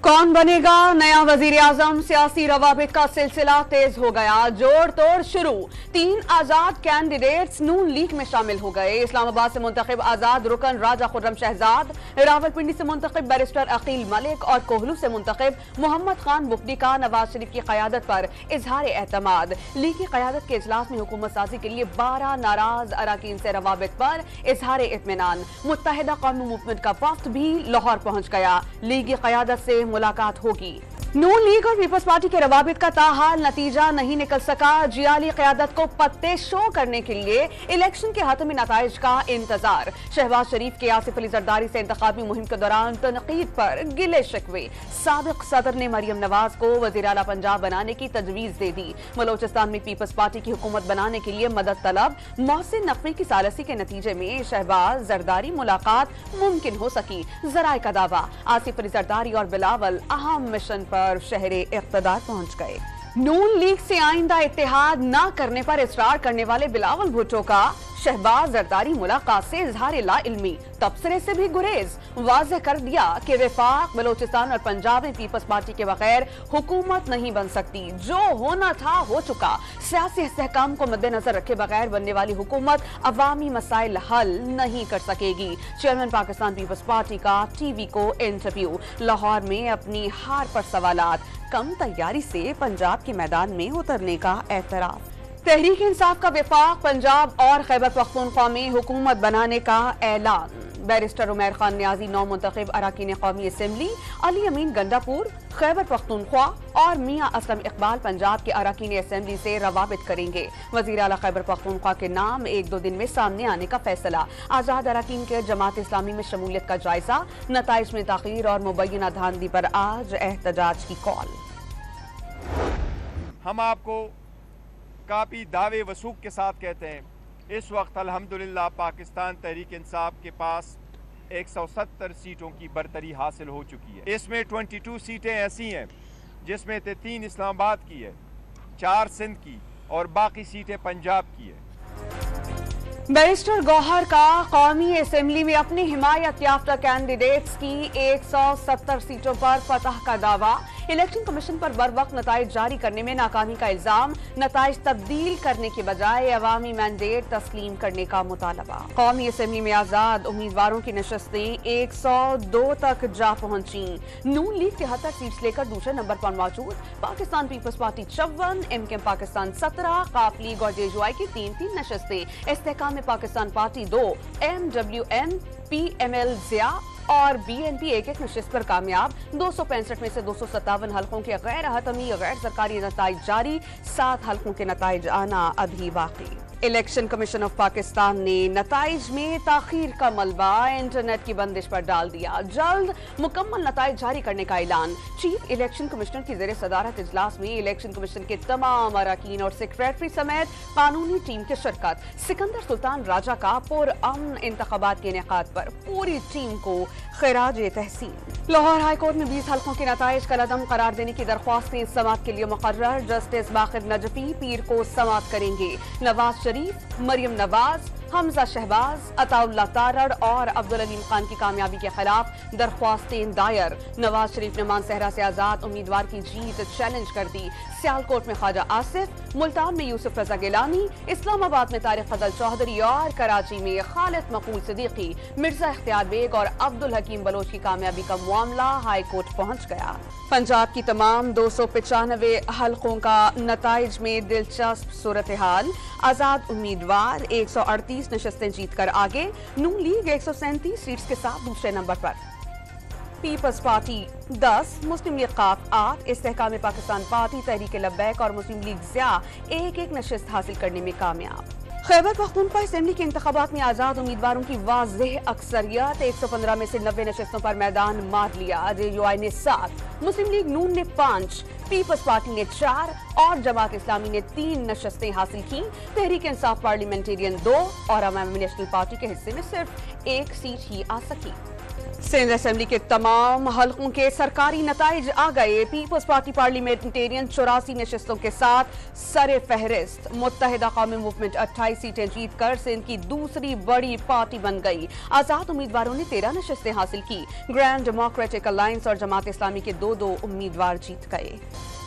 कौन बनेगा नया वजीर आजम? सियासी रवाबित का सिलसिला तेज हो गया, जोड़ तोड़ शुरू। 3 आजाद कैंडिडेट्स नून लीग में शामिल हो गए। इस्लामाबाद से मुंतखब आजाद रुकन राजा खुर्रम शहजाद, रावलपिंडी से मुंतखब बैरिस्टर अकील मलिक और कोहलू से मुंतखब मोहम्मद खान बुकनी का नवाज शरीफ की क़यादत पर इजहार एतमाद। लीग की क़यादत के इजलास में हुकूमत साजी के लिए 12 नाराज अरकान से रवाबित पर इजहार इत्मीनान। मुत्तहिदा कौमी मूवमेंट का वफ्द भी लाहौर पहुंच गया। लीग की क़यादत से मुलाकात होगी। नून लीग और पीपल्स पार्टी के रवाबित का ताहाल नतीजा नहीं निकल सका। जियाली क़यादत को पत्ते शो करने के लिए इलेक्शन के हतमी नताइज का इंतजार। शहबाज शरीफ के आसिफ अली जरदारी से इंतखाबी मुहिम के दौरान तनकीद पर गिले शिकवे। साबिक सदर ने मरियम नवाज को वज़ीर आला पंजाब बनाने की तजवीज़ दे दी। बलोचिस्तान में पीपल्स पार्टी की हुकूमत बनाने के लिए मदद तलब। मोहसिन नकवी की सालसी के नतीजे में शहबाज जरदारी मुलाकात मुमकिन हो सकी। ज़राए का दावा, आसिफ अली जरदारी और बिलावल अहम मिशन पर शहरे इक़्तिदार पहुंच गए। नून लीग से आइंदा इत्तेहाद न करने पर इसरार करने वाले बिलावल भुट्टो का शहबाज जरदारी मुलाकात से इजहार ला इल्मी, तबसरे से भी गुरेज। वाज़ेह कर दिया कि वफाक बलोचिस्तान और पंजाब में पीपल्स पार्टी के बगैर हुकूमत नहीं बन सकती। जो होना था हो चुका। सियासी इस्तेहकाम को मद्देनजर रखे बगैर बनने वाली हुकूमत अवामी मसाइल हल नहीं कर सकेगी। चेयरमैन पाकिस्तान पीपल्स पार्टी का टीवी को इंटरव्यू। लाहौर में अपनी हार पर सवालात, कम तैयारी से पंजाब के मैदान में उतरने का एतराफ। तहरीक इंसाफ का वफाक पंजाब और खैबर पख्तूनख्वा में हुकूमत बनाने का ऐलान। बैरिस्टर उमैर खान न्याजी 9 मुंतखब अरकान कौमी असम्बली, अली अमीन गंडापुर खैबर पख्तूनख्वा और मियां असलम इकबाल पंजाब के अरकान असम्बली से रवाबित करेंगे। वज़ीर आला खैबर पख्तूनख्वा के नाम 1-2 दिन में सामने आने का फैसला। आजाद अरकान के जमात इस्लामी में शमूलियत का जायजा। नताइज में ताख़ीर और मुबैना धांधली पर आज एहतजाज की कॉल। हम आपको काफ़ी दावे वसूख के साथ कहते हैं, इस वक्त अल्हम्दुलिल्लाह पाकिस्तान तहरीक इंसाफ के पास 170 सीटों की बरतरी हासिल हो चुकी है। इसमें 22 सीटें ऐसी हैं जिसमें 3 इस्लामाबाद की है, 4 सिंध की और बाकी सीटें पंजाब की है। बैरिस्टर गौहर का कौमी असम्बली में अपनी हिमायत याफ्ता कैंडिडेट्स की 170 सीटों पर फतह का दावा। इलेक्शन कमीशन पर बर वक्त नताइज जारी करने में नाकामी का इल्जाम। नताइज तब्दील करने के बजाय अवामी मैंडेट तस्लीम करने का मुतालबा। कौमी असम्बली में आजाद उम्मीदवारों की नशस्तें 102 तक जा पहुंची। नून लीग 73 सीट्स लेकर दूसरे नंबर पर मौजूद। Pakistan peoples party 54, MKM Pakistan 17, Q league और जेजुआई की 3-3 नशस्तें। इस्तेहकाम में Pakistan party 2, MWN, PML Zia और BNP 1-1 नशिस्त पर कामयाब। 265 में से 257 हल्कों के गैर हतमी गैर सरकारी नताइज जारी। 7 हल्कों के नताइज आना अभी बाकी। इलेक्शन कमीशन ऑफ पाकिस्तान ने नताइज में ताखीर का मलबा इंटरनेट की बंदिश पर डाल दिया। जल्द मुकम्मल नताइज जारी करने का ऐलान। चीफ इलेक्शन कमिश्नर की ज़ेरे सदारत इजलास में इलेक्शन कमीशन के तमाम अरकान और सेक्रेटरी समेत कानूनी टीम की शिरकत। सिकंदर सुल्तान राजा का पुरअमन इंतखाबात के इनेकाद पर पूरी टीम को खिराज तहसीन। लाहौर हाई कोर्ट में 20 हल्कों के नताइज कलअदम करार देने की दरख्वास्तें समाअत के लिए मुकर्रर। जस्टिस बाखिर नजफी पीर को समाअत करेंगे। नवाज शरीफ, मरियम नवाज, हमजा शहबाज, अताउल्लाह तारड़ और अब्दुल अलीम खान की कामयाबी के खिलाफ दरख्वास्तें दायर। नवाज शरीफ ने मानसहरा से आजाद उम्मीदवार की जीत चैलेंज कर दी। सियालकोट में ख्वाजा आसिफ, मुल्तान में यूसुफ रजा गिलानी, इस्लामाबाद में तारिक फजल चौधरी और कराची में खालिद मकबूल सिद्दीकी, मिर्जा इख्तियार बेग और अब्दुल हकीम बलोच की कामयाबी का मामला हाई कोर्ट पहुंच गया। पंजाब की तमाम 295 हल्कों का नताइज में दिलचस्प सूरत हाल। आजाद उम्मीदवार 138 नशस्तें जीतकर आगे। नून लीग 137 सीट्स के साथ दूसरे नंबर पर। पीपल्स पार्टी 10, मुस्लिम लीग काफ 8, इस्तेहकाम पाकिस्तान पार्टी, तहरीक लब्बैक और मुस्लिम लीग ज़िया 1-1 नशस्त हासिल करने में कामयाब। खैबर पख्तूनख्वा असेंबली के इंतखाबात में आजाद उम्मीदवारों की वाज़ेह अक्सरियत। 115 में से 90 नशस्तों पर मैदान मार लिया। जेयूआई ने 7, मुस्लिम लीग नून ने 5, पीपल्स पार्टी ने 4 और जमात इस्लामी ने 3 नशस्तें हासिल की। तहरीक इंसाफ पार्लियामेंटेरियन 2 और अवामी नेशनल पार्टी के हिस्से में सिर्फ 1 सीट ही आ सकी। सिंध असेंबली के तमाम हलकों के सरकारी नताइज आ गए। पीपल्स पार्टी पार्लियामेंटेरियन 84 नशस्तों के साथ सरे फहरिस्त। मुत्तहिदा कौमी मूवमेंट 28 सीटें जीतकर सिंध की दूसरी बड़ी पार्टी बन गई। आजाद उम्मीदवारों ने 13 नशस्तें हासिल की। ग्रैंड डेमोक्रेटिक अलायंस और जमात इस्लामी के 2 उम्मीदवार जीत गए।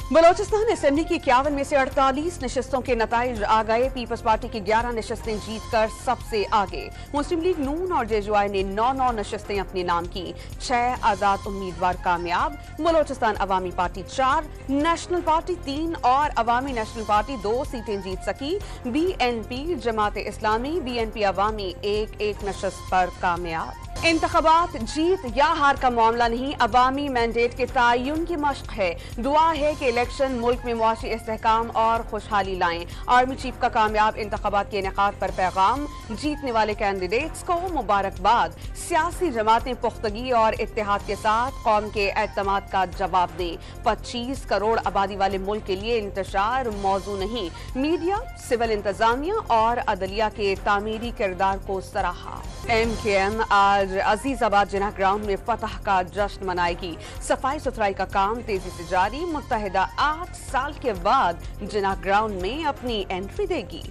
बलोचिस्तान असेंबली की 51 में से 48 नशस्तों के नताइज आ गए। पीपल्स पार्टी की 11 नशस्तें जीतकर सबसे आगे। मुस्लिम लीग नून और जेजुआई ने 9 नशस्तें अपने नाम की। 6 आजाद उम्मीदवार कामयाब। बलोचिस्तान अवामी पार्टी 4, नेशनल पार्टी 3 और अवामी नेशनल पार्टी 2 सीटें जीत सकी। BNP जमात इस्लामी, BNP अवामी 1 नशस्त पर कामयाब। इंतखाबात जीत या हार का मामला नहीं, अवामी मैंडेट के तयन की मशक है। दुआ है कि इलेक्शन मुल्क में मुआशी इस्तेहकाम और खुशहाली लाएं। आर्मी चीफ का कामयाब इंतखाबात के इनेकाद पर पैगाम। जीतने वाले कैंडिडेट्स को मुबारकबाद। सियासी जमातें पुख्तगी और इत्तेहाद के साथ कौम के एतमाद का जवाब दें। 25 करोड़ आबादी वाले मुल्क के लिए इंतशार मौजू नहीं। मीडिया, सिविल इंतजामिया और अदलिया के तामीरी किरदार को सराहा। MKM आज अजीजाबाद जिन्ना ग्राउंड में फतह का जश्न मनाएगी। सफाई सुथराई का काम तेजी से जारी। मुत्तहिदा 8 साल के बाद जिन्ना ग्राउंड में अपनी एंट्री देगी।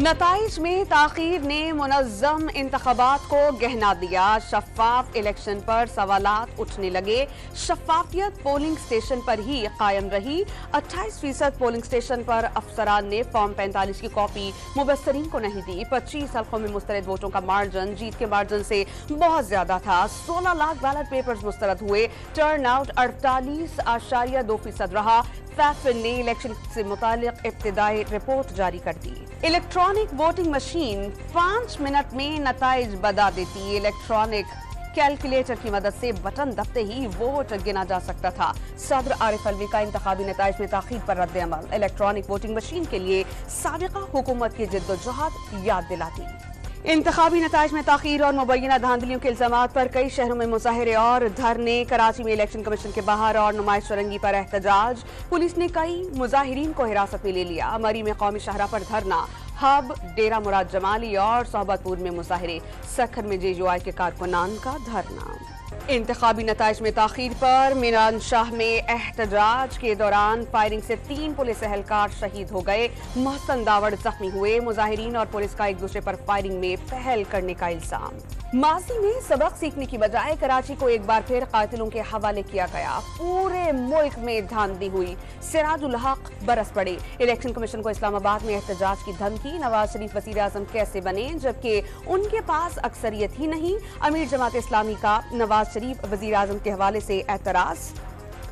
नताइज में ताखीर ने मुनज़्ज़म इंतखाबात को गहना दिया। शफाफ इलेक्शन पर सवालात उठने लगे। शफाफियत पोलिंग स्टेशन पर ही कायम रही। 28% पोलिंग स्टेशन पर अफसरान ने फॉर्म 45 की कॉपी मुबस्सरीन को नहीं दी। 25 हल्कों में मुस्तरद वोटों का मार्जिन जीत के मार्जिन से बहुत ज्यादा था। 16 लाख बैलेट पेपर्स मुस्तरद हुए। टर्न आउट 48.2% रहा। फैफिन ने इलेक्शन से मुतालिक इब्तिदाई रिपोर्ट जारी कर दी। इलेक्ट्रॉनिक वोटिंग मशीन 5 मिनट में नताइज बता देती। इलेक्ट्रॉनिक कैलकुलेटर की मदद से बटन दबते ही वोट गिना जा सकता था। सदर आरिफ अलवी का इंतखाबी नताइज में ताखीर पर रद्द अमल। इलेक्ट्रॉनिक वोटिंग मशीन के लिए साबिका हुकूमत की जिद्दोजहद याद दिलाती। इंतखाबी नताइज में ताखीर और मुबैना धांधलियों के इल्जामात पर कई शहरों में मुजाहरे और धरने। कराची में इलेक्शन कमीशन के बाहर और नुमाइश फरंगी पर एहतजाज। पुलिस ने कई मुजाहिरीन को हिरासत में ले लिया। मरी में कौमी शाहरा पर धरना। हब, डेरा मुराद जमाली और सोहबतपुर में मुजाहरे। सखर में जेजुआई के कारकुनान का धरना। इंतखाबी नताइज में ताखीर पर मीरान शाह में एहतजाज के दौरान फायरिंग से 3 पुलिस एहलकार शहीद हो गए। मोहसन दावड़ जख्मी हुए। मुजाहिरीन और पुलिस का एक दूसरे पर फायरिंग में पहल करने का इल्जाम। माजी में सबक सीखने की बजाय कराची को एक बार फिर कातिलों के हवाले किया गया। पूरे मुल्क में धांधली हुई। सिराजुल हक बरस पड़े। इलेक्शन कमीशन को इस्लामाबाद में एहतजाज की धमकी। नवाज शरीफ वजीर आजम कैसे बने जबकि उनके पास अक्सरियत ही नहीं। अमीर जमात इस्लामी का नवाज शरीफ वजीर आजम के हवाले से एतराज।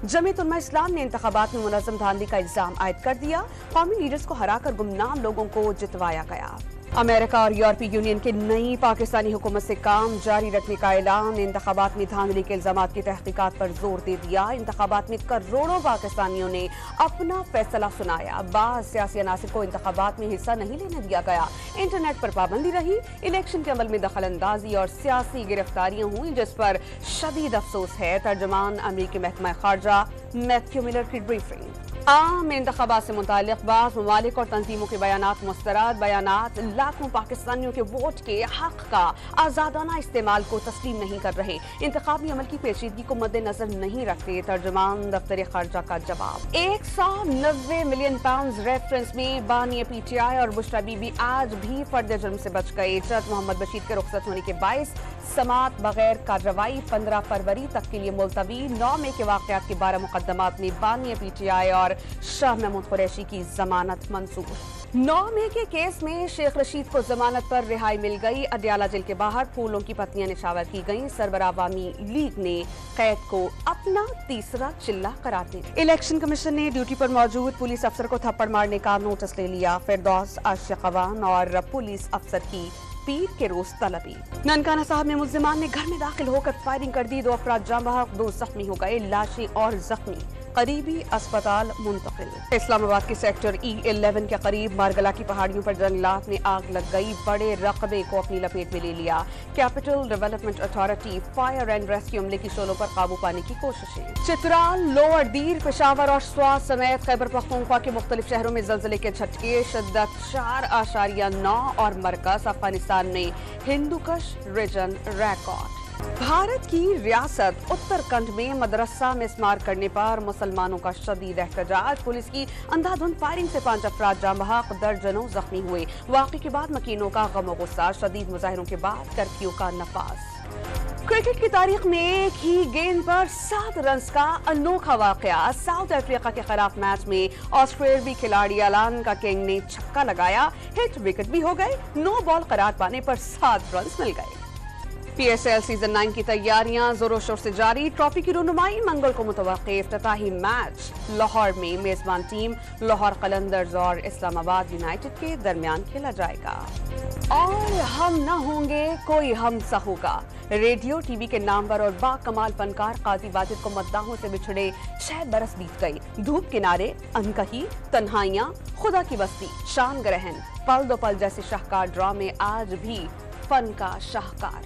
जमीयत उलमा इस्लाम ने इंतखाबात में मुनज़्ज़म धांधली का इल्जाम आयद कर दिया। कौमी लीडर्स को हराकर गुमनाम लोगों को जितवाया गया। अमेरिका और यूरोपीय यूनियन की नई पाकिस्तानी हुकूमत से काम जारी रखने का ऐलान। इंतखाबात में धांधली के इल्जामात की तहकीकात पर जोर दे दिया। इंतखाबात में करोड़ों पाकिस्तानियों ने अपना फैसला सुनाया। बाज़ सियासी अनासिर को इंतखाबात में हिस्सा नहीं लेने दिया गया। इंटरनेट पर पाबंदी रही। इलेक्शन के अमल में दखल अंदाजी और सियासी गिरफ्तारियां हुई जिस पर शदीद अफसोस है। तर्जमान अमरीकी महकमा खारजा मैथ्यू मिलर की ब्रीफिंग। आम इंतखाबात से मुतालिक बाज़ ममालिक और तंजीमों के बयानात मुस्तरद। बयानात लाखों पाकिस्तानियों के वोट के हक का आज़ादाना इस्तेमाल को तस्लीम नहीं कर रहे। इंतखाबी अमल की पेचीदगी को मद्देनजर नहीं रखते। तर्जमान दफ्तर खारजा का जवाब। 190 मिलियन पाउंड रेफरेंस में बानी PTI और बुशरा बीबी आज भी फर्द जुर्म से बच गए। जज मोहम्मद बशीर के रुखसत होने के बायस समात बगैर कार्रवाई 15 फरवरी तक के लिए मुलतवी। 9 मई के वाक़यात के 12 मुकदमात में बानी PTI और शाह महमूद कुरैशी की जमानत मंसूर। 9 मई के केस में शेख रशीद को जमानत पर रिहाई मिल गई। अडियाला जेल के बाहर फूलों की पत्तियां निछावर की गईं। सरबराह अवामी लीग ने कैद को अपना तीसरा चिल्ला करार दिया। इलेक्शन कमीशन ने ड्यूटी पर मौजूद पुलिस अफसर को थप्पड़ मारने का नोटिस ले लिया। फिरदौस आशिकवान और पुलिस अफसर की पीर के रोज तलबी। ननकाना साहब में मुल्जिमान ने घर में दाखिल होकर फायरिंग कर दी। 2 अफराद जाँ बहक, 2 जख्मी हो गए। लाशें और जख्मी करीबी अस्पताल मुंतकिल। इस्लामाबाद के सेक्टर E11 के करीब मारगला की पहाड़ियों पर जंगलात में आग लग गई। बड़े रकबे को अपनी लपेट में ले लिया। Capital development authority fire and rescue अमले की शोलों पर काबू पाने की कोशिशें। चित्राल, लोअर दीर, पेशावर और स्वात समेत खैबर पख्तूनख्वा के मुख्तलिफ शहरों में जल्जले के झटके। शिद्दत 4.9 और मरकज अफगानिस्तान में हिंदुकश रीजन रिकॉर्ड। भारत की रियासत उत्तराखंड में मदरसा मिसमार करने पर मुसलमानों का शदीद एहतजाज। पुलिस की अंधाधुंध फायरिंग से 5 अफराद जाँ बहक, दर्जनों जख्मी हुए। वाक़े के बाद मकीनों का गम और गुस्सा, शदीद मुजाहिरों के बाद कर्फ्यू का नफाज। क्रिकेट की तारीख में एक ही गेंद पर 7 रन का अनोखा वाकया। साउथ अफ्रीका के खिलाफ मैच में ऑस्ट्रेलियाई खिलाड़ी अलान का किंग ने छक्का लगाया, हिट विकेट भी हो गए। 9 बॉल करार पाने पर 7 रन मिल गए। PSL सीजन 9 की तैयारियां जोरों शोर से जारी। ट्रॉफी की रुनुमाई मंगल को मुतवक्के। इफ्तिताही मैच लाहौर में मेजबान टीम लाहौर कलंदर्स और इस्लामाबाद यूनाइटेड के दरमियान खेला जाएगा। और हम न होंगे कोई हम सा होगा। रेडियो टीवी के नामवर और बाकमाल फनकार काजी वाजिद को मद्दाहों से बिछड़े 6 बरस बीत गई। धूप किनारे, अनकही, तन्हाइयां, खुदा की बस्ती, शान ग्रहण, पल दो पल जैसे शाहकार ड्रामे आज भी फन का शाहकार।